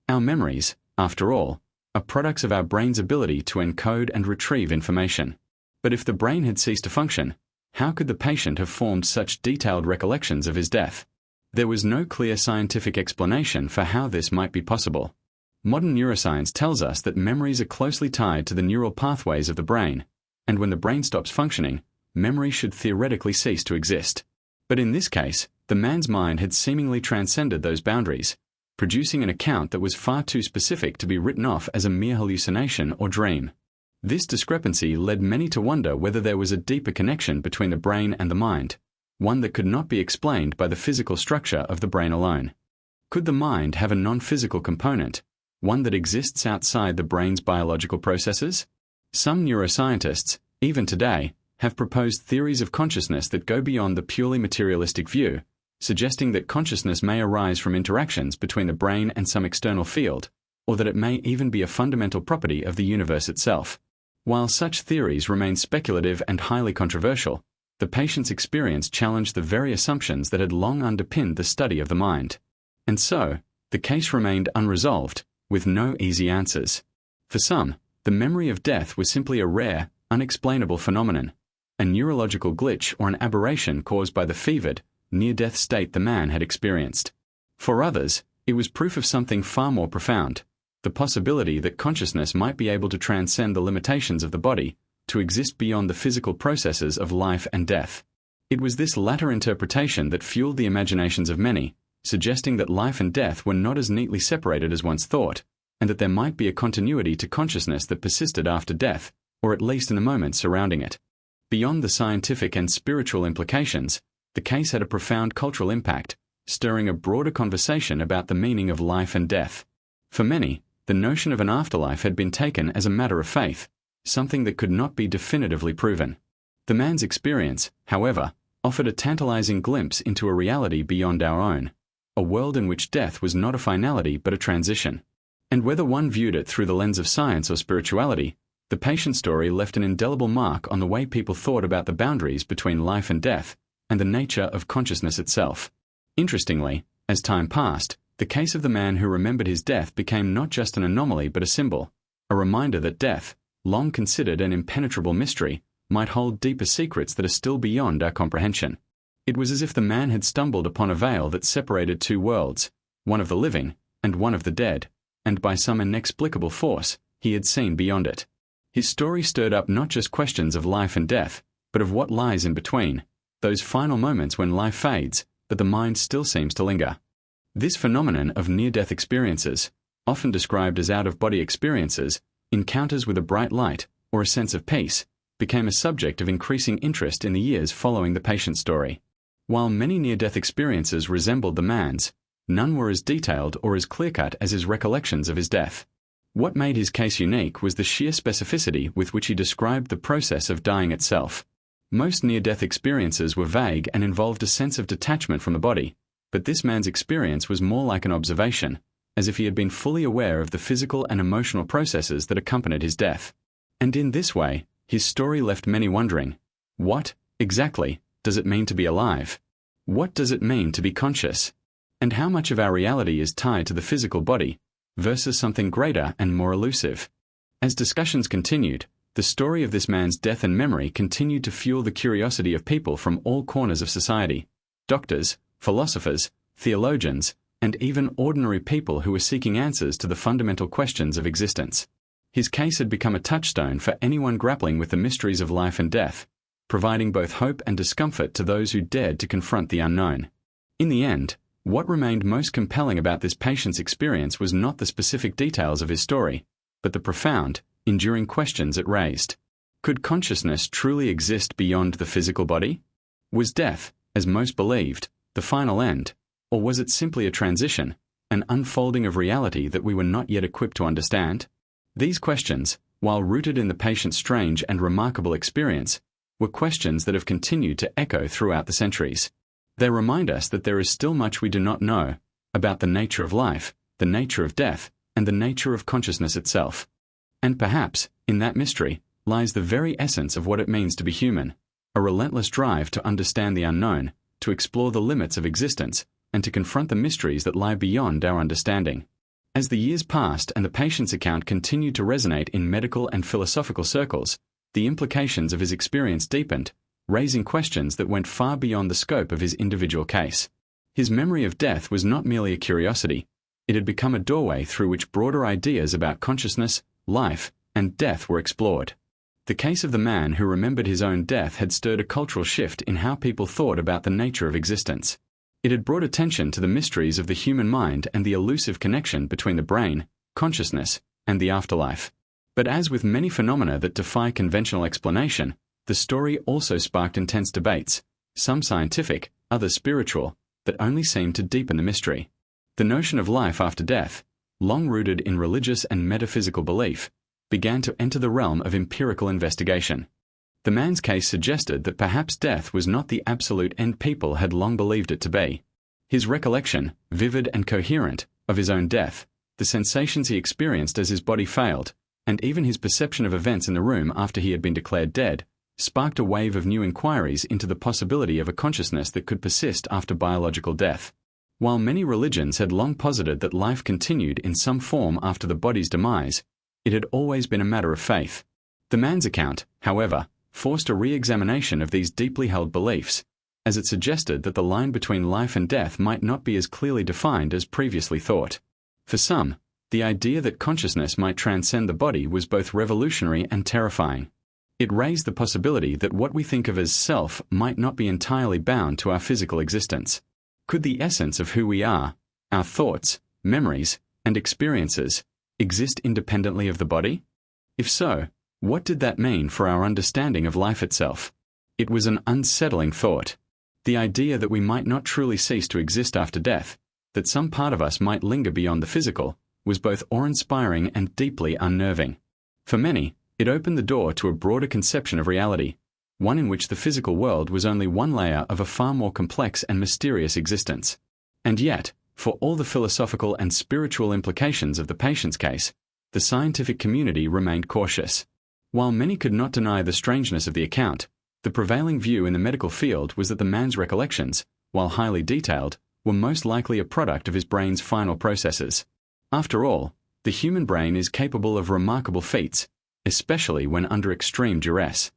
Our memories, after all, are products of our brain's ability to encode and retrieve information. But if the brain had ceased to function, how could the patient have formed such detailed recollections of his death? There was no clear scientific explanation for how this might be possible. Modern neuroscience tells us that memories are closely tied to the neural pathways of the brain, and when the brain stops functioning, memory should theoretically cease to exist. But in this case, the man's mind had seemingly transcended those boundaries, producing an account that was far too specific to be written off as a mere hallucination or dream. This discrepancy led many to wonder whether there was a deeper connection between the brain and the mind, one that could not be explained by the physical structure of the brain alone. Could the mind have a non-physical component, one that exists outside the brain's biological processes? Some neuroscientists, even today, have proposed theories of consciousness that go beyond the purely materialistic view, suggesting that consciousness may arise from interactions between the brain and some external field, or that it may even be a fundamental property of the universe itself. While such theories remain speculative and highly controversial, the patient's experience challenged the very assumptions that had long underpinned the study of the mind. And so, the case remained unresolved, with no easy answers. For some, the memory of death was simply a rare, unexplainable phenomenon, a neurological glitch or an aberration caused by the fevered, near-death state the man had experienced. For others, it was proof of something far more profound, the possibility that consciousness might be able to transcend the limitations of the body, to exist beyond the physical processes of life and death. It was this latter interpretation that fueled the imaginations of many, suggesting that life and death were not as neatly separated as once thought, and that there might be a continuity to consciousness that persisted after death, or at least in the moments surrounding it. Beyond the scientific and spiritual implications, the case had a profound cultural impact, stirring a broader conversation about the meaning of life and death. For many, the notion of an afterlife had been taken as a matter of faith, something that could not be definitively proven. The man's experience, however, offered a tantalizing glimpse into a reality beyond our own, a world in which death was not a finality but a transition. And whether one viewed it through the lens of science or spirituality, the patient story left an indelible mark on the way people thought about the boundaries between life and death, and the nature of consciousness itself. Interestingly, as time passed, the case of the man who remembered his death became not just an anomaly but a symbol, a reminder that death, long considered an impenetrable mystery, might hold deeper secrets that are still beyond our comprehension. It was as if the man had stumbled upon a veil that separated two worlds, one of the living and one of the dead, and by some inexplicable force, he had seen beyond it. His story stirred up not just questions of life and death, but of what lies in between, those final moments when life fades, but the mind still seems to linger. This phenomenon of near-death experiences, often described as out-of-body experiences, encounters with a bright light, or a sense of peace, became a subject of increasing interest in the years following the patient's story. While many near-death experiences resembled the man's, none were as detailed or as clear-cut as his recollections of his death. What made his case unique was the sheer specificity with which he described the process of dying itself. Most near-death experiences were vague and involved a sense of detachment from the body, but this man's experience was more like an observation, as if he had been fully aware of the physical and emotional processes that accompanied his death. And in this way, his story left many wondering, what, exactly, does it mean to be alive? What does it mean to be conscious? And how much of our reality is tied to the physical body versus something greater and more elusive? As discussions continued, the story of this man's death and memory continued to fuel the curiosity of people from all corners of society: doctors, philosophers, theologians, and even ordinary people who were seeking answers to the fundamental questions of existence. His case had become a touchstone for anyone grappling with the mysteries of life and death, providing both hope and discomfort to those who dared to confront the unknown. In the end, what remained most compelling about this patient's experience was not the specific details of his story, but the profound, enduring questions it raised. Could consciousness truly exist beyond the physical body? Was death, as most believed, the final end, or was it simply a transition, an unfolding of reality that we were not yet equipped to understand? These questions, while rooted in the patient's strange and remarkable experience, were questions that have continued to echo throughout the centuries. They remind us that there is still much we do not know about the nature of life, the nature of death, and the nature of consciousness itself. And perhaps, in that mystery, lies the very essence of what it means to be human, a relentless drive to understand the unknown, to explore the limits of existence, and to confront the mysteries that lie beyond our understanding. As the years passed and the patient's account continued to resonate in medical and philosophical circles, the implications of his experience deepened, raising questions that went far beyond the scope of his individual case. His memory of death was not merely a curiosity. It had become a doorway through which broader ideas about consciousness, life, and death were explored. The case of the man who remembered his own death had stirred a cultural shift in how people thought about the nature of existence. It had brought attention to the mysteries of the human mind and the elusive connection between the brain, consciousness, and the afterlife. But as with many phenomena that defy conventional explanation, the story also sparked intense debates, some scientific, others spiritual, that only seemed to deepen the mystery. The notion of life after death, long rooted in religious and metaphysical belief, began to enter the realm of empirical investigation. The man's case suggested that perhaps death was not the absolute end people had long believed it to be. His recollection, vivid and coherent, of his own death, the sensations he experienced as his body failed, and even his perception of events in the room after he had been declared dead, sparked a wave of new inquiries into the possibility of a consciousness that could persist after biological death. While many religions had long posited that life continued in some form after the body's demise, it had always been a matter of faith. The man's account, however, forced a re-examination of these deeply held beliefs, as it suggested that the line between life and death might not be as clearly defined as previously thought. For some, the idea that consciousness might transcend the body was both revolutionary and terrifying. It raised the possibility that what we think of as self might not be entirely bound to our physical existence. Could the essence of who we are, our thoughts, memories, and experiences, exist independently of the body? If so, what did that mean for our understanding of life itself? It was an unsettling thought. The idea that we might not truly cease to exist after death, that some part of us might linger beyond the physical, was both awe-inspiring and deeply unnerving. For many, it opened the door to a broader conception of reality, one in which the physical world was only one layer of a far more complex and mysterious existence. And yet, for all the philosophical and spiritual implications of the patient's case, the scientific community remained cautious. While many could not deny the strangeness of the account, the prevailing view in the medical field was that the man's recollections, while highly detailed, were most likely a product of his brain's final processes. After all, the human brain is capable of remarkable feats, especially when under extreme duress.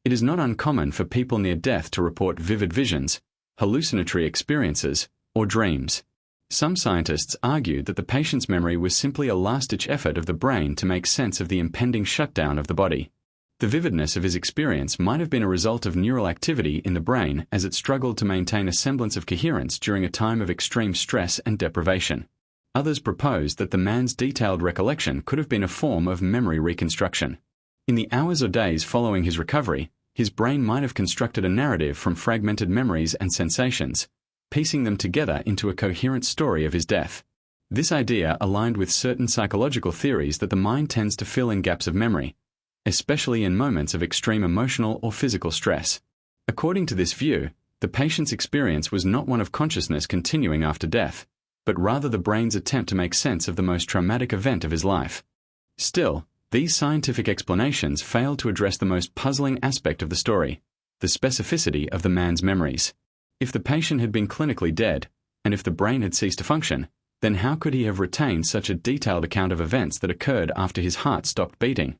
It is not uncommon for people near death to report vivid visions, hallucinatory experiences, or dreams. Some scientists argued that the patient's memory was simply a last-ditch effort of the brain to make sense of the impending shutdown of the body. The vividness of his experience might have been a result of neural activity in the brain as it struggled to maintain a semblance of coherence during a time of extreme stress and deprivation. Others proposed that the man's detailed recollection could have been a form of memory reconstruction. In the hours or days following his recovery, his brain might have constructed a narrative from fragmented memories and sensations, piecing them together into a coherent story of his death. This idea aligned with certain psychological theories that the mind tends to fill in gaps of memory, especially in moments of extreme emotional or physical stress. According to this view, the patient's experience was not one of consciousness continuing after death, but rather the brain's attempt to make sense of the most traumatic event of his life. Still, these scientific explanations fail to address the most puzzling aspect of the story, the specificity of the man's memories. If the patient had been clinically dead, and if the brain had ceased to function, then how could he have retained such a detailed account of events that occurred after his heart stopped beating?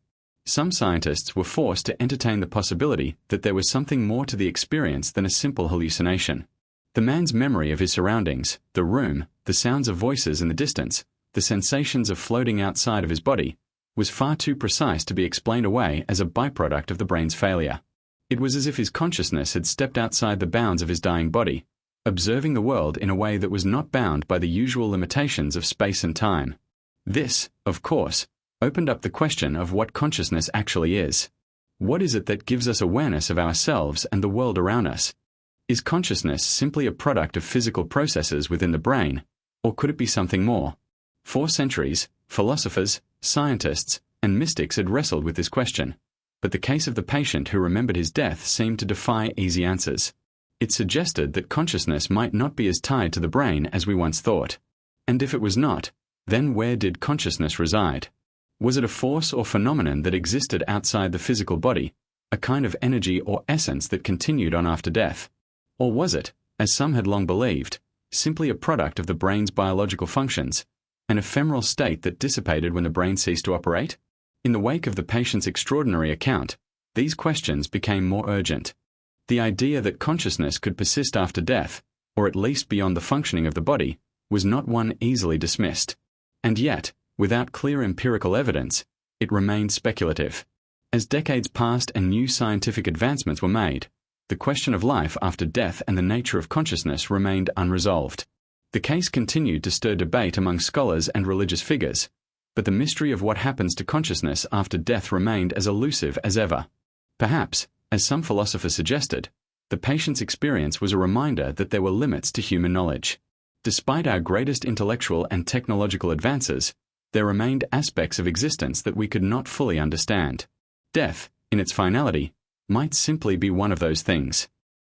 Some scientists were forced to entertain the possibility that there was something more to the experience than a simple hallucination. The man's memory of his surroundings, the room, the sounds of voices in the distance, the sensations of floating outside of his body, was far too precise to be explained away as a byproduct of the brain's failure. It was as if his consciousness had stepped outside the bounds of his dying body, observing the world in a way that was not bound by the usual limitations of space and time. This, of course, opened up the question of what consciousness actually is. What is it that gives us awareness of ourselves and the world around us? Is consciousness simply a product of physical processes within the brain, or could it be something more? For centuries, philosophers, scientists, and mystics had wrestled with this question, but the case of the patient who remembered his death seemed to defy easy answers. It suggested that consciousness might not be as tied to the brain as we once thought. And if it was not, then where did consciousness reside? Was it a force or phenomenon that existed outside the physical body, a kind of energy or essence that continued on after death? Or was it, as some had long believed, simply a product of the brain's biological functions, an ephemeral state that dissipated when the brain ceased to operate? In the wake of the patient's extraordinary account, these questions became more urgent. The idea that consciousness could persist after death, or at least beyond the functioning of the body, was not one easily dismissed. And yet, without clear empirical evidence, it remained speculative. As decades passed and new scientific advancements were made, the question of life after death and the nature of consciousness remained unresolved. The case continued to stir debate among scholars and religious figures, but the mystery of what happens to consciousness after death remained as elusive as ever. Perhaps, as some philosophers suggested, the patient's experience was a reminder that there were limits to human knowledge. Despite our greatest intellectual and technological advances, there remained aspects of existence that we could not fully understand. Death, in its finality, might simply be one of those things.